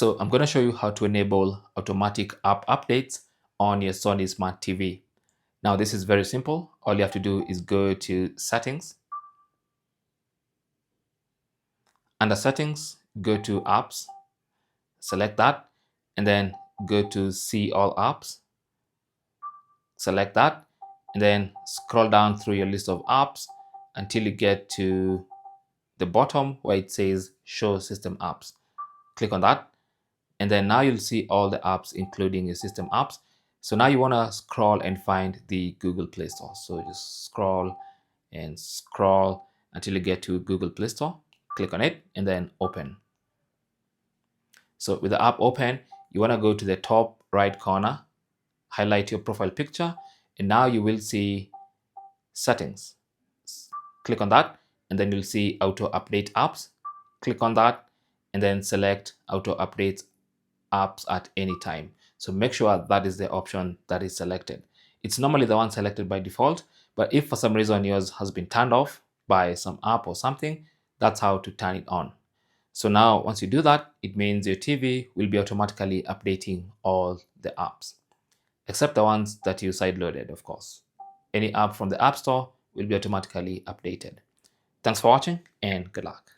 So I'm going to show you how to enable automatic app updates on your Sony Smart TV. Now this is very simple. All you have to do is go to settings. Under settings, go to apps, select that, and then go to see all apps. Select that, and then scroll down through your list of apps until you get to the bottom where it says show system apps. Click on that, and then now you'll see all the apps including your system apps. So now you want to scroll and find the Google Play Store. So just scroll and scroll until you get to Google Play Store. Click on it and then open. So with the app open, you want to go to the top right corner, highlight your profile picture, and now you will see settings. Click on that, and then you'll see auto update apps. Click on that, and then select auto update apps at any time. So make sure that is the option that is selected. It's normally the one selected by default, but if for some reason yours has been turned off by some app or something, that's how to turn it on. So now once you do that, it means your TV will be automatically updating all the apps, except the ones that you sideloaded, of course. Any app from the App Store will be automatically updated. Thanks for watching and good luck.